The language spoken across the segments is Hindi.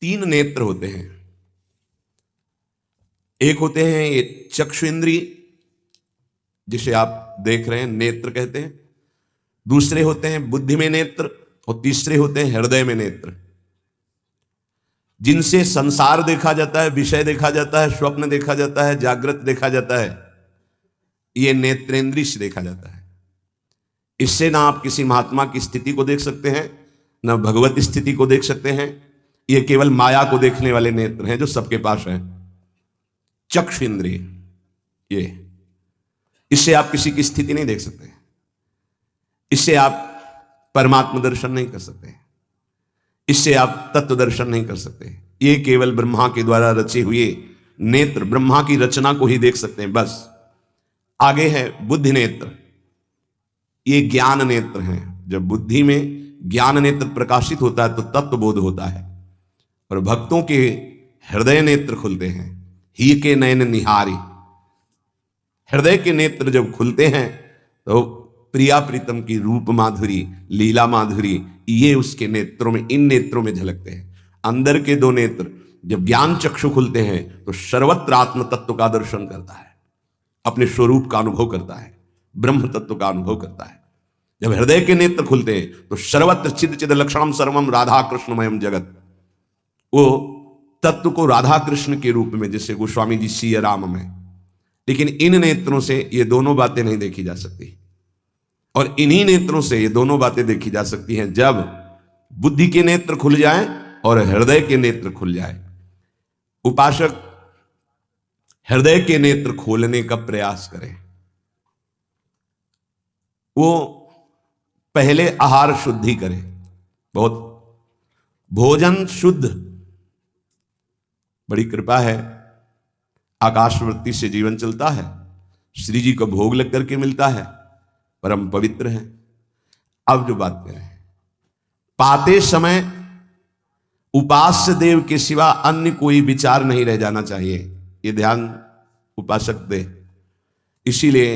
तीन नेत्र होते हैं। एक होते हैं ये चक्षु इंद्रिय, जिसे आप देख रहे हैं, नेत्र कहते हैं। दूसरे होते हैं बुद्धि में नेत्र, और तीसरे होते हैं हृदय में नेत्र, जिनसे संसार देखा जाता है, विषय देखा जाता है, स्वप्न देखा जाता है, जागृत देखा जाता है। ये नेत्रेंद्रिय से देखा जाता है। इससे ना आप किसी महात्मा की स्थिति को देख सकते हैं, ना भगवत स्थिति को देख सकते हैं। ये केवल माया को देखने वाले नेत्र हैं जो सबके पास हैं। चक्षु इंद्रिय, ये इससे आप किसी की स्थिति नहीं देख सकते, इससे आप परमात्मा दर्शन नहीं कर सकते, इससे आप तत्व दर्शन नहीं कर सकते। ये केवल ब्रह्मा के द्वारा रचे हुए नेत्र, ब्रह्मा की रचना को ही देख सकते हैं, बस। आगे है बुद्धि नेत्र, ये ज्ञान नेत्र हैं। जब बुद्धि में ज्ञान नेत्र प्रकाशित होता है तो तत्व बोध होता है, और भक्तों के हृदय नेत्र खुलते हैं। ही के नयन निहारी, हृदय के नेत्र जब खुलते हैं तो प्रिया प्रीतम की रूप माधुरी, लीला माधुरी, ये उसके नेत्रों में, इन नेत्रों में झलकते हैं। अंदर के दो नेत्र जब ज्ञान चक्षु खुलते हैं तो सर्वत्र आत्म तत्व का दर्शन करता है, अपने स्वरूप का अनुभव करता है, ब्रह्म तत्व का अनुभव करता है। जब हृदय के नेत्र खुलते हैं तो सर्वत्र चिद चिद लक्षणम सर्वम राधा कृष्णमयम जगत, वो तत्व को राधा कृष्ण के रूप में, जैसे गोस्वामी जी सिया राम में। लेकिन इन नेत्रों से ये दोनों बातें नहीं देखी जा सकती, और इन्हीं नेत्रों से ये दोनों बातें देखी जा सकती हैं जब बुद्धि के नेत्र खुल जाए और हृदय के नेत्र खुल जाए। उपासक हृदय के नेत्र खोलने का प्रयास करें। वो पहले आहार शुद्धि करे, बहुत भोजन शुद्ध। बड़ी कृपा है, आकाशवृत्ति से जीवन चलता है, श्री जी को भोग लग करके मिलता है, परम पवित्र है। अब जो बात करें, पाते समय उपास्य देव के सिवा अन्य कोई विचार नहीं रह जाना चाहिए, ये ध्यान उपासक दे। इसीलिए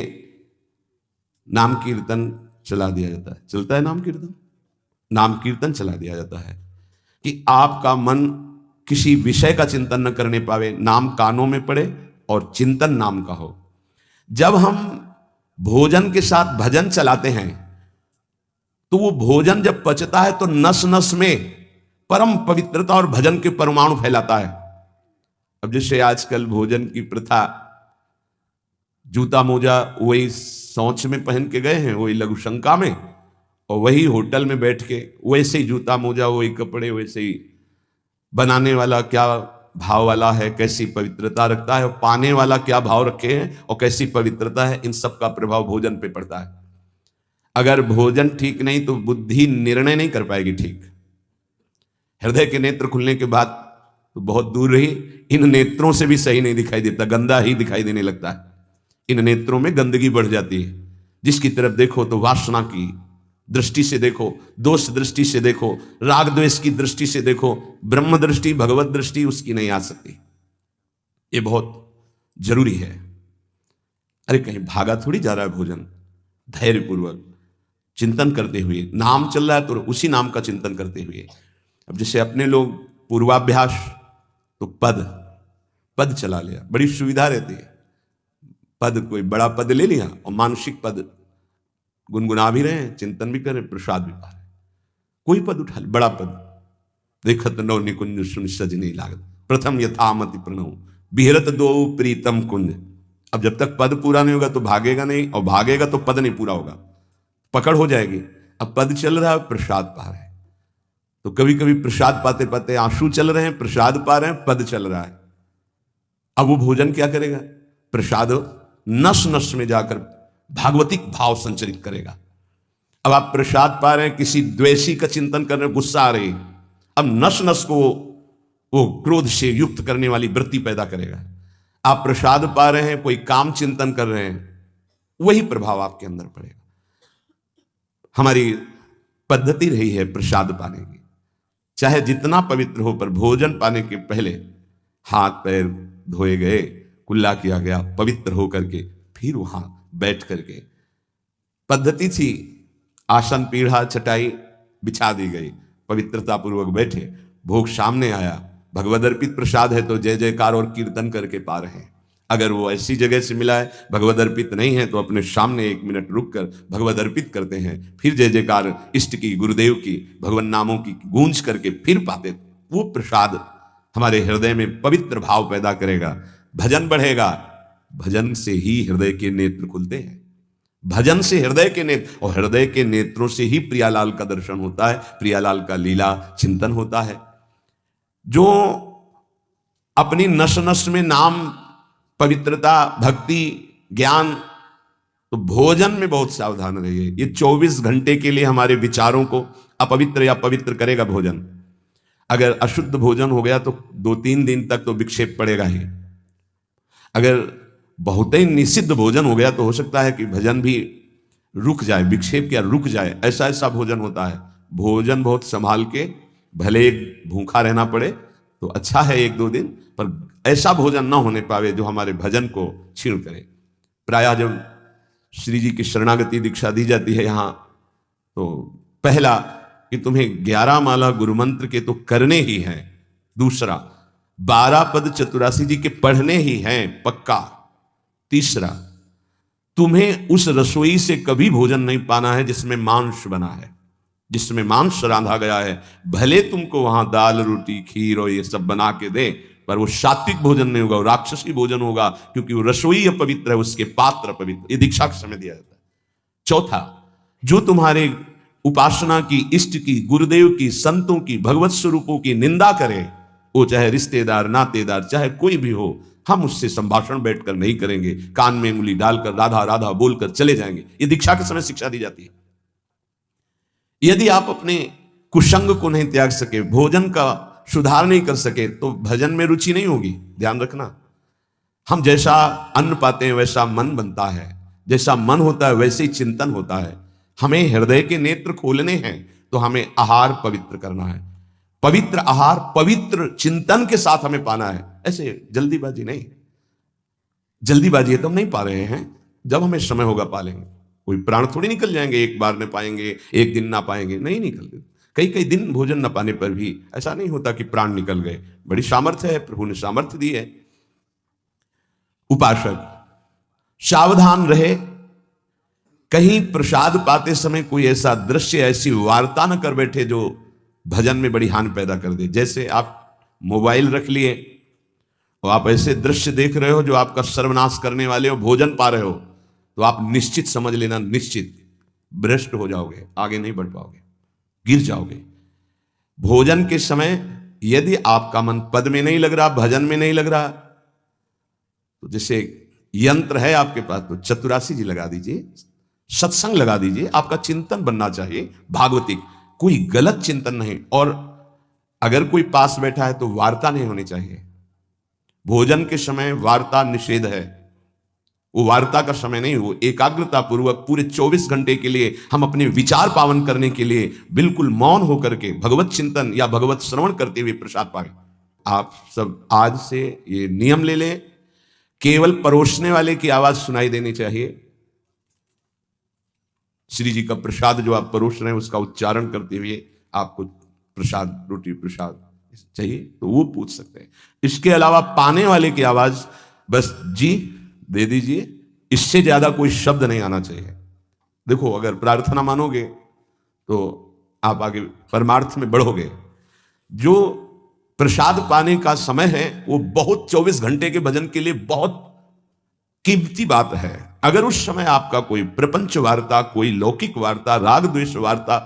नाम कीर्तन चला दिया जाता है, चलता है नाम कीर्तन, नाम कीर्तन चला दिया जाता है कि आपका मन किसी विषय का चिंतन न करने पावे, नाम कानों में पड़े और चिंतन नाम का हो। जब हम भोजन के साथ भजन चलाते हैं तो वो भोजन जब पचता है तो नस नस में परम पवित्रता और भजन के परमाणु फैलाता है। अब जैसे आजकल भोजन की प्रथा, जूता मोजा वही सोच में पहन के गए हैं, वही लघु शंका में, और वही होटल में बैठ के वैसे ही जूता मोजा, वही कपड़े, वैसे ही बनाने वाला क्या भाव वाला है, कैसी पवित्रता रखता है, और पाने वाला क्या भाव रखे हैं और कैसी पवित्रता है, इन सब का प्रभाव भोजन पे पड़ता है। अगर भोजन ठीक नहीं तो बुद्धि निर्णय नहीं कर पाएगी ठीक। हृदय के नेत्र खुलने के बाद तो बहुत दूर रही, इन नेत्रों से भी सही नहीं दिखाई देता, गंदा ही दिखाई देने लगता है। इन नेत्रों में गंदगी बढ़ जाती है। जिसकी तरफ देखो तो वासना की दृष्टि से देखो, दोष दृष्टि से देखो, राग द्वेष की दृष्टि से देखो, ब्रह्म दृष्टि, भगवत दृष्टि उसकी नहीं आ सकती। ये बहुत जरूरी है। अरे कहीं भागा थोड़ी जा रहा है भोजन, धैर्यपूर्वक चिंतन करते हुए, नाम चल रहा है तो उसी नाम का चिंतन करते हुए। अब जैसे अपने लोग पूर्वाभ्यास तो पद चला लिया, बड़ी सुविधा रहती है। पद, कोई बड़ा पद ले लिया और मानसिक पद गुनगुना भी रहे हैं, चिंतन भी कर रहे हैं, प्रसाद भी पा रहे हैं। कोई पद उठा ले, बड़ा पद, देखत नौ निकुंज सुन सजनी लागत, प्रथम यथामति प्रणव बिहरत दो प्रीतम कुंज। अब जब तक पद पूरा नहीं होगा तो भागेगा नहीं, और भागेगा तो पद नहीं पूरा होगा, पकड़ हो जाएगी। अब पद चल रहा है, प्रसाद पा रहे हैं, तो कभी कभी प्रसाद पाते पाते आंसू चल रहे हैं, प्रसाद पा रहे हैं, पद चल रहा है। अब वो भोजन क्या करेगा? प्रसाद नस नस में जाकर भागवतिक भाव संचरित करेगा। अब आप प्रसाद पा रहे हैं, किसी द्वेषी का चिंतन कर रहे हैं, गुस्सा आ रही, अब नस नस को वो क्रोध से युक्त करने वाली वृत्ति पैदा करेगा। आप प्रसाद पा रहे हैं, कोई काम चिंतन कर रहे हैं, वही प्रभाव आपके अंदर पड़ेगा। हमारी पद्धति रही है प्रसाद पाने की, चाहे जितना पवित्र हो, पर भोजन पाने के पहले हाथ पैर धोए गए, कुल्ला किया गया, पवित्र होकर के फिर वहां बैठ करके, पद्धति थी, आसन पीढ़ा चटाई बिछा दी गई, पवित्रता पूर्वक बैठे, भोग सामने आया, भगवद अर्पित प्रसाद है तो जय जयकार और कीर्तन करके पा रहे हैं। अगर वो ऐसी जगह से मिला है, भगवद अर्पित नहीं है, तो अपने सामने 1 मिनट रुक कर भगवद अर्पित करते हैं, फिर जय जयकार इष्ट की, गुरुदेव की, भगवान नामों की गूंज करके फिर पाते। वो प्रसाद हमारे हृदय में पवित्र भाव पैदा करेगा, भजन बढ़ेगा। भजन से ही हृदय के नेत्र खुलते हैं, भजन से हृदय के नेत्र, और हृदय के नेत्रों से ही प्रियालाल का दर्शन होता है, प्रियालाल का लीला चिंतन होता है। जो अपनी नस नस में नाम, पवित्रता, भक्ति, ज्ञान, तो भोजन में बहुत सावधान रहिए। ये 24 घंटे के लिए हमारे विचारों को अपवित्र या पवित्र करेगा भोजन। अगर अशुद्ध भोजन हो गया तो 2-3 दिन तक तो विक्षेप पड़ेगा ही। अगर बहुत ही निषिद्ध भोजन हो गया तो हो सकता है कि भजन भी रुक जाए, विक्षेप क्या रुक जाए, ऐसा ऐसा भोजन होता है। भोजन बहुत संभाल के, भले भूखा रहना पड़े तो अच्छा है 1-2 दिन, पर ऐसा भोजन ना होने पावे जो हमारे भजन को क्षीण करे। प्रायः जब श्री जी की शरणागति दीक्षा दी जाती है यहाँ, तो पहला कि तुम्हें 11 माला गुरु मंत्र के तो करने ही हैं, दूसरा 12 पद चतुरासी जी के पढ़ने ही हैं पक्का, तीसरा तुम्हें उस रसोई से कभी भोजन नहीं पाना है जिसमें मांस बना है, जिसमें मांस रांधा गया है। भले तुमको वहां दाल रोटी खीर और ये सब बना के दे, पर वो सात्विक भोजन नहीं होगा, वो राक्षसी भोजन होगा, क्योंकि वो रसोई अपवित्र है, उसके पात्र पवित्र। ये दीक्षा के समय दिया जाता है। चौथा, जो तुम्हारे उपासना की, इष्ट की, गुरुदेव की, संतों की, भगवत स्वरूपों की निंदा करे, वो चाहे रिश्तेदार, नातेदार, चाहे कोई भी हो, हम उससे संभाषण बैठकर नहीं करेंगे। कान में उंगली डालकर राधा राधा बोलकर चले जाएंगे। ये दीक्षा के समय शिक्षा दी जाती है। यदि आप अपने कुसंग को नहीं त्याग सके, भोजन का सुधार नहीं कर सके, तो भजन में रुचि नहीं होगी। ध्यान रखना, हम जैसा अन्न पाते हैं वैसा मन बनता है, जैसा मन होता है वैसे ही चिंतन होता है। हमें हृदय के नेत्र खोलने हैं तो हमें आहार पवित्र करना है। पवित्र आहार, पवित्र चिंतन के साथ हमें पाना है। ऐसे जल्दीबाजी नहीं, जल्दीबाजी है तो हम नहीं पा रहे हैं, जब हमें समय होगा पा लेंगे। कोई प्राण थोड़ी निकल जाएंगे, एक बार न पाएंगे, एक दिन ना पाएंगे, नहीं निकलते। कई कई दिन भोजन न पाने पर भी ऐसा नहीं होता कि प्राण निकल गए। बड़ी सामर्थ्य है, प्रभु ने सामर्थ्य दी है। उपासक सावधान रहे, कहीं प्रसाद पाते समय कोई ऐसा दृश्य, ऐसी वार्ता न कर बैठे जो भजन में बड़ी हानि पैदा कर दे। जैसे आप मोबाइल रख लिए और आप ऐसे दृश्य देख रहे हो जो आपका सर्वनाश करने वाले हो, भोजन पा रहे हो, तो आप निश्चित समझ लेना, निश्चित भ्रष्ट हो जाओगे, आगे नहीं बढ़ पाओगे, गिर जाओगे। भोजन के समय यदि आपका मन पद में नहीं लग रहा, भजन में नहीं लग रहा, तो जैसे यंत्र है आपके पास, तो चतुरासी जी लगा दीजिए, सत्संग लगा दीजिए। आपका चिंतन बनना चाहिए भागवतिक, कोई गलत चिंतन नहीं। और अगर कोई पास बैठा है तो वार्ता नहीं होनी चाहिए। भोजन के समय वार्ता निषेध है, वो वार्ता का समय नहीं। वो एकाग्रता पूर्वक पूरे 24 घंटे के लिए हम अपने विचार पावन करने के लिए बिल्कुल मौन होकर के भगवत चिंतन या भगवत श्रवण करते हुए प्रसाद पाएं। आप सब आज से ये नियम ले लें, केवल परोसने वाले की आवाज सुनाई देनी चाहिए। श्री जी का प्रसाद जो आप परोस रहे हैं उसका उच्चारण करते हुए आपको प्रसाद, रोटी प्रसाद चाहिए तो वो पूछ सकते हैं। इसके अलावा पाने वाले की आवाज बस जी दे दीजिए, इससे ज्यादा कोई शब्द नहीं आना चाहिए। देखो, अगर प्रार्थना मानोगे तो आप आगे परमार्थ में बढ़ोगे। जो प्रसाद पाने का समय है वो बहुत 24 घंटे के भजन के लिए बहुत कीमती बात है। अगर उस समय आपका कोई प्रपंच वार्ता, कोई लौकिक वार्ता, राग द्वेष वार्ता,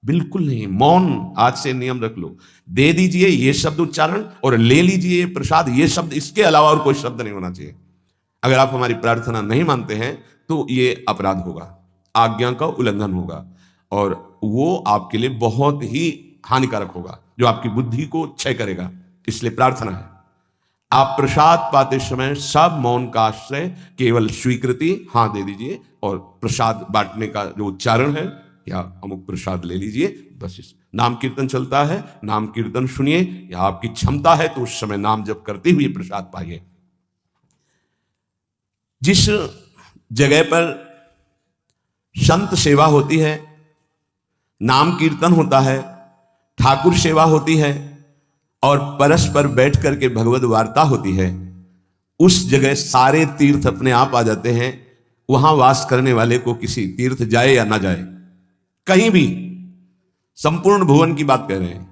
बिल्कुल नहीं, मौन आज से नियम रख लो। दे दीजिए ये शब्द उच्चारण और ले लीजिए प्रसाद, ये शब्द, इसके अलावा और कोई शब्द नहीं होना चाहिए। अगर आप हमारी प्रार्थना नहीं मानते हैं तो ये अपराध होगा, आज्ञा का उल्लंघन होगा, और वो आपके लिए बहुत ही हानिकारक होगा, जो आपकी बुद्धि को क्षय करेगा। इसलिए प्रार्थना है, आप प्रसाद पाते समय सब मौन का आश्रय, केवल स्वीकृति, हाँ दे दीजिए, और प्रसाद बांटने का जो उच्चारण है या अमुक प्रसाद ले लीजिए, बस। इस नाम कीर्तन चलता है, नाम कीर्तन सुनिए, या आपकी क्षमता है तो उस समय नाम जप करते हुए प्रसाद पाइए। जिस जगह पर संत सेवा होती है, नाम कीर्तन होता है, ठाकुर सेवा होती है, और परस्पर बैठ करके भगवत वार्ता होती है, उस जगह सारे तीर्थ अपने आप आ जाते हैं। वहां वास करने वाले को किसी तीर्थ जाए या ना जाए, कहीं भी, संपूर्ण भुवन की बात कर रहे हैं,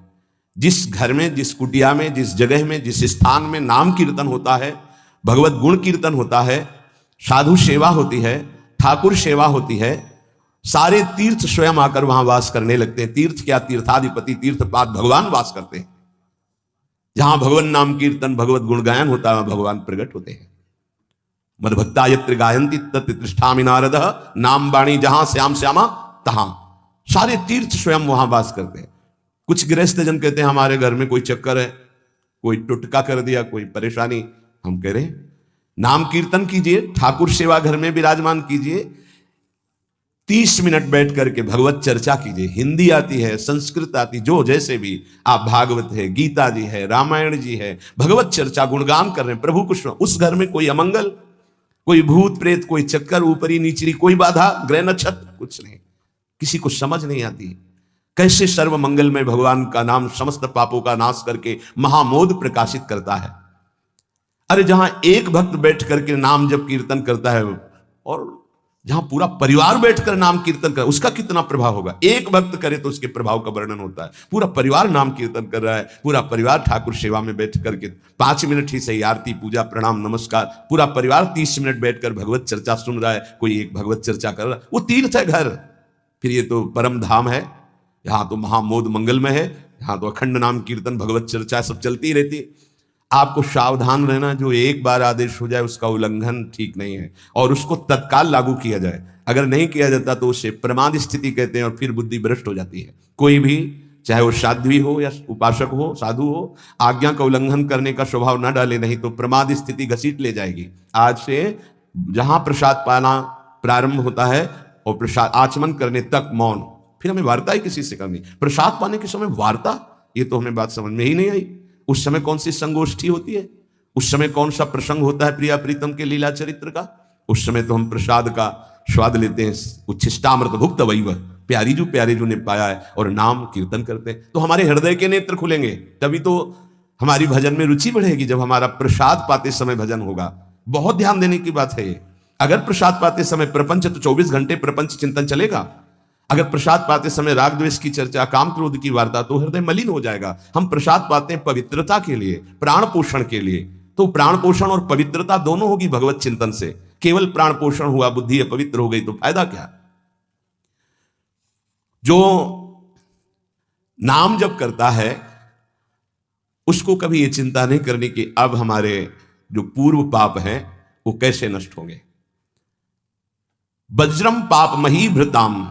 जिस घर में, जिस कुटिया में, जिस जगह में, जिस स्थान में नाम कीर्तन होता है, भगवत गुण कीर्तन होता है, साधु सेवा होती है, ठाकुर सेवा होती है, सारे तीर्थ स्वयं आकर वहां वास करने लगते हैं। तीर्थ क्या, तीर्थाधिपति, तीर्थपाद भगवान वास करते हैं। जहां भगवान नाम कीर्तन, भगवत गुण गायन होता है, भगवान प्रकट होते हैं। मदभक्ता यत्र गायन्ति तत्र तिष्ठामि नारद, नाम वाणी जहां श्याम श्यामा तहां। सारे तीर्थ स्वयं वहां वास करते हैं। कुछ गृहस्थ जन कहते हैं हमारे घर में कोई चक्कर है, कोई टुटका कर दिया, कोई परेशानी। हम कह रहे हैं नाम कीर्तन कीजिए, ठाकुर सेवा घर में विराजमान कीजिए, 30 मिनट बैठ करके भगवत चर्चा कीजिए। हिंदी आती है, संस्कृत आती, जो जैसे भी आप, भागवत है, गीता जी है, रामायण जी है, भगवत चर्चा गुणगान कर रहे हैं प्रभु कुछ। उस घर में कोई अमंगल, कोई भूत प्रेत, कोई चक्कर, ऊपरी नीचरी कोई बाधा, ग्रह नक्षत्र कुछ नहीं, किसी को समझ नहीं आती कैसे सर्व मंगल में भगवान का नाम समस्त पापों का नाश करके महामोद प्रकाशित करता है। अरे जहां एक भक्त बैठ करके नाम जब कीर्तन करता है, और जहां पूरा परिवार बैठकर नाम कीर्तन कर, उसका कितना प्रभाव होगा। एक भक्त करे तो उसके प्रभाव का वर्णन होता है। पूरा परिवार नाम कीर्तन कर रहा है, पूरा परिवार ठाकुर सेवा में बैठ करके 5 मिनट ही सही, आरती पूजा प्रणाम नमस्कार, पूरा परिवार 30 मिनट बैठकर भगवत चर्चा सुन रहा है, कोई एक भगवत चर्चा कर रहा है, वो तीर्थ है घर। फिर ये तो परम धाम है, यहाँ तो महामोद मंगलमय है, यहाँ तो अखंड नाम कीर्तन भगवत चर्चा सब चलती रहती। आपको सावधान रहना, जो एक बार आदेश हो जाए उसका उल्लंघन ठीक नहीं है, और उसको तत्काल लागू किया जाए। अगर नहीं किया जाता तो उसे प्रमाद स्थिति कहते हैं, और फिर बुद्धि भ्रष्ट हो जाती है। कोई भी, चाहे वो साध्वी हो या उपासक हो, साधु हो, आज्ञा का उल्लंघन करने का स्वभाव न डाले, नहीं तो प्रमाद स्थिति घसीट ले जाएगी। आज से जहां प्रसाद पाना प्रारंभ होता है और प्रसाद आचमन करने तक मौन, फिर हमें वार्ता ही किसी से करनी। प्रसाद पाने के समय वार्ता, ये तो हमें बात समझ में ही नहीं आई। उस समय कौन सी संगोष्ठी होती है, उस समय कौन सा प्रसंग होता है प्रिया प्रीतम के लीला चरित्र का। उस समय तो हम प्रसाद का स्वाद लेते हैं, उच्छिष्टामृत भुक्त वैव, प्यारी जो ने पाया है, और नाम कीर्तन करते हैं। तो हमारे हृदय के नेत्र खुलेंगे, तभी तो हमारी भजन में रुचि बढ़ेगी। जब हमारा प्रसाद पाते समय भजन होगा, बहुत ध्यान देने की बात है ये। अगर प्रसाद पाते समय प्रपंच, तो 24 घंटे प्रपंच चिंतन चलेगा। अगर प्रसाद पाते समय राग द्वेष की चर्चा, काम क्रोध की वार्ता, तो हृदय मलिन हो जाएगा। हम प्रसाद पाते हैं पवित्रता के लिए, प्राण पोषण के लिए, तो प्राण पोषण और पवित्रता दोनों होगी भगवत चिंतन से। केवल प्राण पोषण हुआ, बुद्धि अपवित्र हो गई, तो फायदा क्या। जो नाम जप करता है उसको कभी ये चिंता नहीं करनी कि अब हमारे जो पूर्व पाप हैं वो कैसे नष्ट होंगे। वज्रम पाप मही भृताम,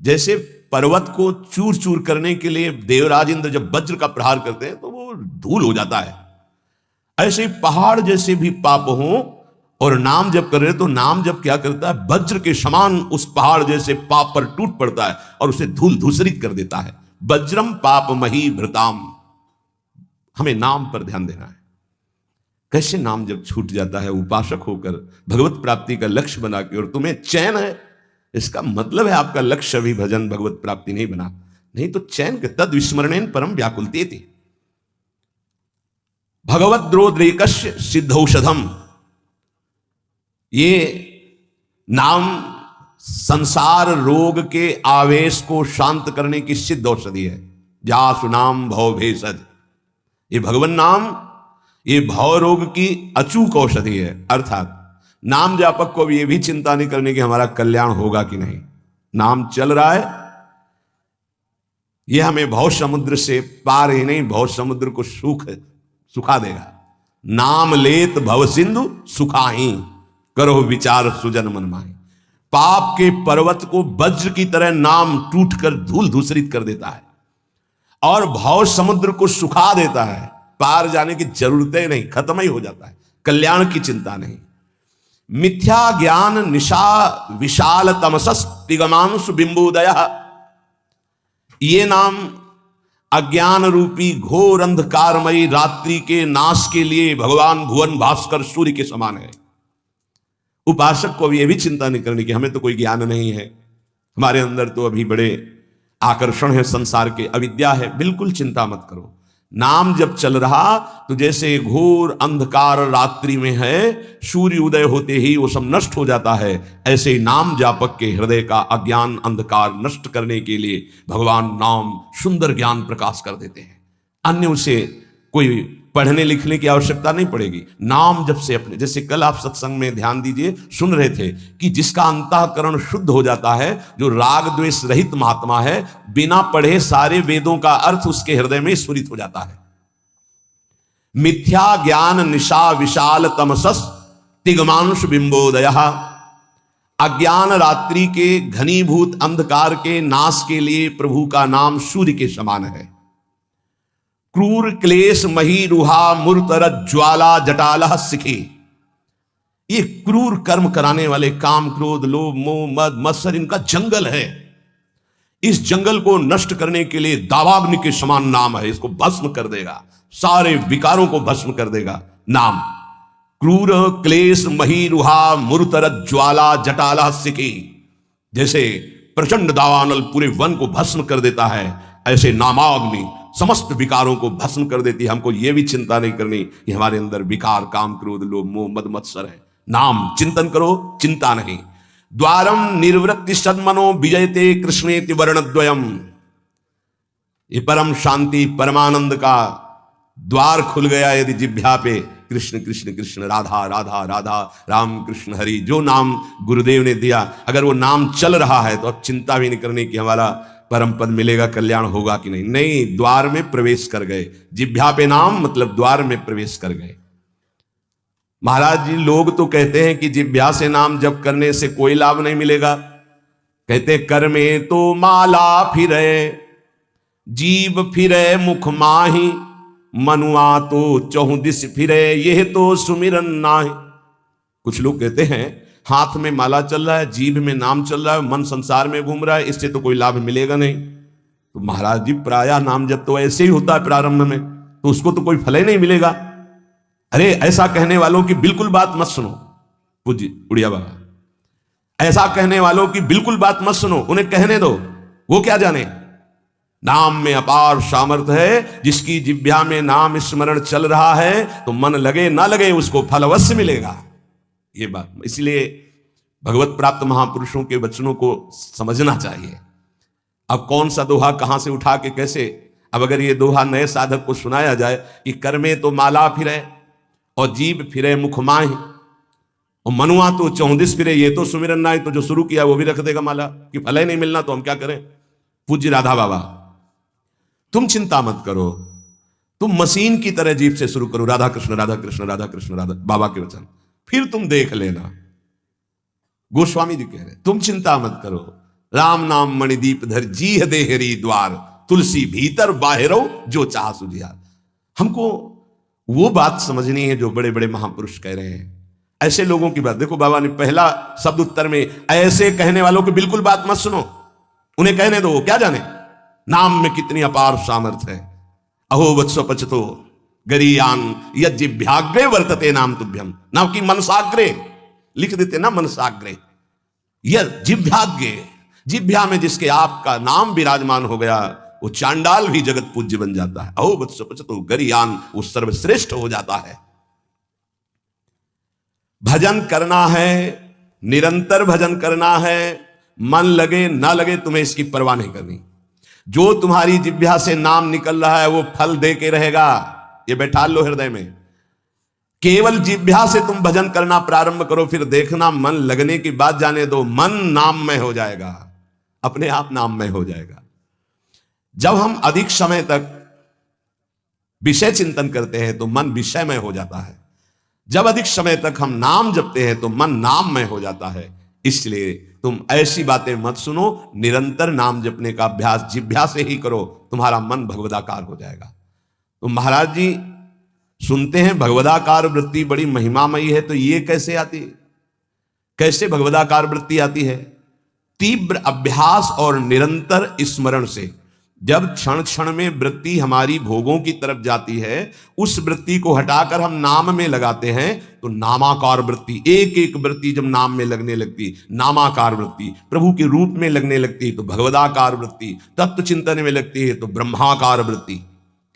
जैसे पर्वत को चूर चूर करने के लिए देवराज इंद्र जब वज्र का प्रहार करते हैं तो वो धूल हो जाता है, ऐसे पहाड़ जैसे भी पाप हो और नाम जप कर रहे तो नाम जप क्या करता है, वज्र के समान उस पहाड़ जैसे पाप पर टूट पड़ता है और उसे धूल धूसरित कर देता है। वज्रम पाप मही भृताम, हमें नाम पर ध्यान देना है। कैसे नाम जब छूट जाता है उपासक होकर भगवत प्राप्ति का लक्ष्य बना के, और तुम्हें चैन है, इसका मतलब है आपका लक्ष्य अभी भजन भगवत प्राप्ति नहीं बना, नहीं तो चैन के तद विस्मरणेन परम व्याकुलते थे। भगवत द्रोद्रेकस्य सिद्धौषधम, ये नाम संसार रोग के आवेश को शांत करने की सिद्ध औषधि है। जासु नाम भव भेषज, ये भगवान नाम ये भव रोग की अचूक औषधि है। अर्थात नाम जापक को भी ये भी चिंता नहीं करने की हमारा कल्याण होगा कि नहीं, नाम चल रहा है, ये हमें भव समुद्र से पार ही नहीं, भव समुद्र को सुखा देगा। नाम लेत भव सिंधु सुखाही, करो विचार सुजन मन माही। पाप के पर्वत को वज्र की तरह नाम टूट कर धूल धूसरित कर देता है और भव समुद्र को सुखा देता है। पार जाने की जरूरतें नहीं, खत्म ही हो जाता है, कल्याण की चिंता नहीं। मिथ्या ज्ञान निशा विशाल तमसस तिगमांशु बिंबोदय, ये नाम अज्ञान रूपी घोर अंधकारमयी रात्रि के नाश के लिए भगवान भुवन भास्कर सूर्य के समान है। उपासक को भी यह भी चिंता नहीं करनी कि हमें तो कोई ज्ञान नहीं है, हमारे अंदर तो अभी बड़े आकर्षण है संसार के, अविद्या है। बिल्कुल चिंता मत करो, नाम जब चल रहा तो जैसे घोर अंधकार रात्रि में है, सूर्य उदय होते ही वो सब नष्ट हो जाता है, ऐसे ही नाम जापक के हृदय का अज्ञान अंधकार नष्ट करने के लिए भगवान नाम सुंदर ज्ञान प्रकाश कर देते हैं। अन्य उसे कोई पढ़ने लिखने की आवश्यकता नहीं पड़ेगी। नाम जब से अपने, जैसे कल आप सत्संग में ध्यान दीजिए सुन रहे थे कि जिसका अंतःकरण शुद्ध हो जाता है, जो राग द्वेष रहित महात्मा है, बिना पढ़े सारे वेदों का अर्थ उसके हृदय में स्फुरित हो जाता है। मिथ्या ज्ञान निशा विशाल तमसस तिगमांश बिंबोदय। अज्ञान रात्रि के घनीभूत अंधकार के नाश के लिए प्रभु का नाम सूर्य के समान है। क्रूर क्लेश मही रुहा मूर्तर ज्वाला जटाला सिखे। ये क्रूर कर्म कराने वाले काम क्रोध लोभ मोह मद मत्सर इनका जंगल है। इस जंगल को नष्ट करने के लिए दावाग्नि के समान नाम है, इसको भस्म कर देगा, सारे विकारों को भस्म कर देगा नाम। क्रूर क्लेश मही रुहा मूर्तर ज्वाला जटाला सिखे। जैसे प्रचंड दावानल पूरे वन को भस्म कर देता है, ऐसे नामाग्नि समस्त विकारों को भस्म कर देती है। हमको यह भी चिंता नहीं करनी कि हमारे अंदर विकार काम क्रोध लोभ मोह मद मत्सर है। नाम चिंतन करो, चिंता नहीं। द्वारम निर्वृत्ति सन्मनो विजयते कृष्णेति वर्णद्वयम। ये परम शांति परमानंद का द्वार खुल गया यदि जिह्वा पे कृष्ण कृष्ण कृष्ण राधा राधा राधा राम कृष्ण हरि, जो नाम गुरुदेव ने दिया, अगर वो नाम चल रहा है तो अब चिंता भी नहीं करनी कि हमारा परम पद मिलेगा, कल्याण होगा कि नहीं। नहीं, द्वार में प्रवेश कर गए। जिह्वा पे नाम मतलब द्वार में प्रवेश कर गए। महाराज जी, लोग तो कहते हैं कि जिह्वा से नाम जप करने से कोई लाभ नहीं मिलेगा। कहते कर में तो माला फिरे जीव फिरे मुख माही, मनुआ तो चौदिस फिरे यह तो सुमिरन नाही। कुछ लोग कहते हैं हाथ में माला चल रहा है, जीभ में नाम चल रहा है, मन संसार में घूम रहा है, इससे तो कोई लाभ मिलेगा नहीं। तो महाराज जी, प्रायः नाम जब तो ऐसे ही होता है प्रारंभ में, तो उसको तो कोई फल ही नहीं मिलेगा। अरे ऐसा कहने वालों की बिल्कुल बात मत सुनो। पूज्य उड़िया बाबा, ऐसा कहने वालों की बिल्कुल बात मत सुनो, उन्हें कहने दो, वो क्या जाने। नाम में अपार सामर्थ्य है। जिसकी जिह्वा में नाम स्मरण चल रहा है तो मन लगे ना लगे उसको फल अवश्य मिलेगा। ये बात इसलिए भगवत प्राप्त महापुरुषों के वचनों को समझना चाहिए। अब कौन सा दोहा कहां से उठा के कैसे, अब अगर ये दोहा नए साधक को सुनाया जाए कि कर में तो माला फिरे और जीभ फिरे मुख माही और मनुआ तो 34 फिरे ये तो सुमिरन नाई, तो जो शुरू किया वो भी रख देगा माला कि फल ही नहीं मिलना तो हम क्या करें। पूज्य राधा बाबा, तुम चिंता मत करो, तुम मशीन की तरह जीभ से शुरू करो राधा कृष्ण राधा कृष्ण राधा कृष्ण राधा, बाबा के वचन, फिर तुम देख लेना। गोस्वामी जी कह रहे तुम चिंता मत करो। राम नाम मणिदीप धर जीह देहरी द्वार, तुलसी भीतर बाहरो जो चाह सुझियार। हमको वो बात समझनी है जो बड़े बड़े महापुरुष कह रहे हैं। ऐसे लोगों की बात देखो, बाबा ने पहला शब्द उत्तर में ऐसे कहने वालों की बिल्कुल बात मत सुनो, उन्हें कहने दो, क्या जाने नाम में कितनी अपार सामर्थ्य है। अहो वत्स पचतो गरीयान यज्जिभ्याग्रे वर्तते नाम तुभ्यम, नाम की मनसाग्रे लिख देते ना, मनसाग्रे यज्जिभ्याग्रे, जिभ्या में जिसके आपका नाम विराजमान हो गया वो चांडाल भी जगत पूज्य बन जाता है। अहो वत्स पचतो गरीयान, वो सर्वश्रेष्ठ हो जाता है। भजन करना है, निरंतर भजन करना है, मन लगे ना लगे तुम्हें इसकी परवाह नहीं करनी। जो तुम्हारी जिह्वा से नाम निकल रहा है वो फल दे के रहेगा, ये बैठा लो हृदय में। केवल जिह्वा से तुम भजन करना प्रारंभ करो, फिर देखना मन लगने की बात जाने दो, मन नाममय हो जाएगा, अपने आप नाममय हो जाएगा। जब हम अधिक समय तक विषय चिंतन करते हैं तो मन विषयमय हो जाता है। जब अधिक समय तक हम नाम जपते हैं तो मन नाममय हो जाता है। इसलिए तुम ऐसी बातें मत सुनो, निरंतर नाम जपने का अभ्यास जिह्वा से ही करो, तुम्हारा मन भगवदाकार हो जाएगा। तो महाराज जी सुनते हैं भगवदाकार वृत्ति बड़ी महिमामयी है, तो ये कैसे आती है, कैसे भगवदाकार वृत्ति आती है? तीव्र अभ्यास और निरंतर स्मरण से। जब क्षण क्षण में वृत्ति हमारी भोगों की तरफ जाती है, उस वृत्ति को हटाकर हम नाम में लगाते हैं तो नामाकार वृत्ति, एक एक वृत्ति जब नाम में लगने लगती, नामाकार वृत्ति प्रभु के रूप में लगने लगती तो भगवदाकार वृत्ति, तत्व चिंतन में लगती है तो ब्रह्माकार वृत्ति।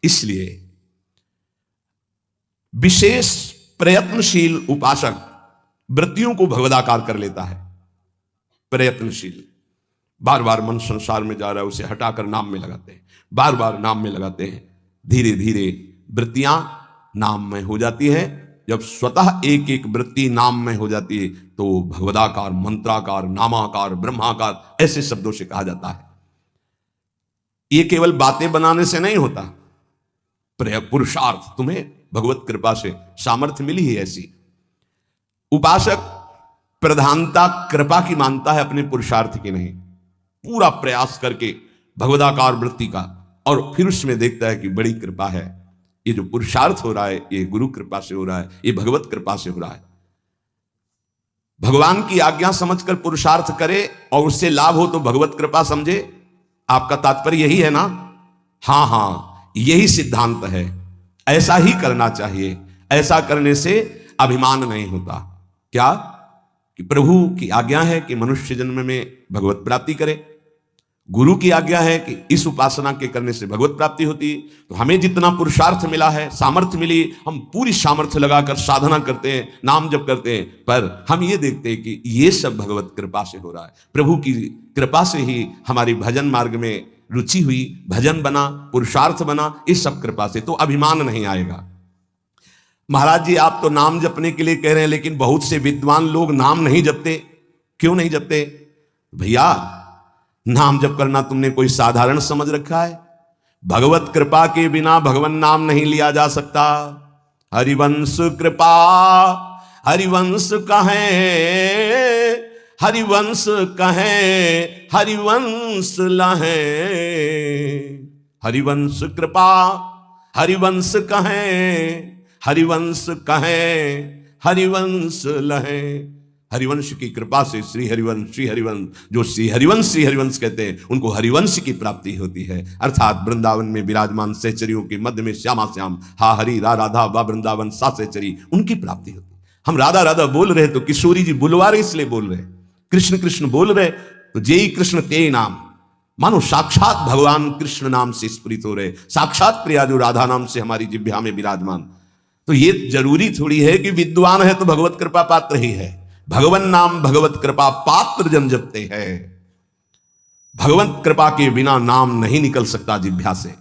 इसलिए विशेष प्रयत्नशील उपासक वृत्तियों को भगवदाकार कर लेता है। प्रयत्नशील, बार बार मन संसार में जा रहा है, उसे हटाकर नाम में लगाते हैं, बार बार नाम में लगाते हैं, धीरे धीरे वृत्तियां नाम में हो जाती है। जब स्वतः एक एक वृत्ति नाम में हो जाती है तो भगवदाकार, मंत्राकार, नामाकार, ब्रह्माकार ऐसे शब्दों से कहा जाता है। ये केवल बातें बनाने से नहीं होता, पुरुषार्थ तुम्हें भगवत कृपा से सामर्थ्य मिली ही ऐसी। उपासक प्रधानता कृपा की मानता है, अपने पुरुषार्थ की नहीं। पूरा प्रयास करके भगवदाकार वृत्ति का, और फिर उसमें देखता है कि बड़ी कृपा है, ये जो पुरुषार्थ हो रहा है ये गुरु कृपा से हो रहा है, ये भगवत कृपा से हो रहा है। भगवान की आज्ञा समझकर पुरुषार्थ करे और उससे लाभ हो तो भगवत कृपा समझे। आपका तात्पर्य यही है ना? हां हां, यही सिद्धांत है, ऐसा ही करना चाहिए। ऐसा करने से अभिमान नहीं होता। क्या कि प्रभु की आज्ञा है कि मनुष्य जन्म में भगवत प्राप्ति करे, गुरु की आज्ञा है कि इस उपासना के करने से भगवत प्राप्ति होती। तो हमें जितना पुरुषार्थ मिला है, सामर्थ्य मिली, हम पूरी सामर्थ्य लगाकर साधना करते हैं, नाम जप करते हैं, पर हम ये देखते हैं कि ये सब भगवत कृपा से हो रहा है। प्रभु की कृपा से ही हमारी भजन मार्ग में रुचि हुई, भजन बना, पुरुषार्थ बना, इस सब कृपा से। तो अभिमान नहीं आएगा। महाराज जी आप तो नाम जपने के लिए कह रहे हैं, लेकिन बहुत से विद्वान लोग नाम नहीं जपते। क्यों नहीं जपते? भैया नाम जप करना तुमने कोई साधारण समझ रखा है? भगवत कृपा के बिना भगवान नाम नहीं लिया जा सकता। हरिवंश कृपा, हरिवंश कहें, हरिवंश कहें, हरिवंश लहें। हरिवंश कृपा, हरिवंश कहें, हरिवंश कहें, हरिवंश लहें। हरिवंश की कृपा से श्री हरिवंश, श्री हरिवंश, जो श्री हरिवंश कहते हैं उनको हरिवंश की प्राप्ति होती है। अर्थात वृंदावन में विराजमान सहचरियों के मध्य में श्यामा श्याम, हा हरि रा राधा वा वृंदावन सा सहचरी, उनकी प्राप्ति होती है। हम राधा राधा बोल रहे तो किशोरी जी बुलवा रहे इसलिए बोल रहे, कृष्ण कृष्ण बोल रहे तो जेई कृष्ण ते नाम, मानो साक्षात भगवान कृष्ण नाम से स्फुरित हो रहे, साक्षात प्रिया जो राधा नाम से हमारी जिह्वा में विराजमान। तो ये जरूरी थोड़ी है कि विद्वान है तो भगवत कृपा पात्र ही है। भगवन नाम भगवत कृपा पात्र जन जपते हैं। भगवत कृपा के बिना नाम नहीं निकल सकता जिह्वा से।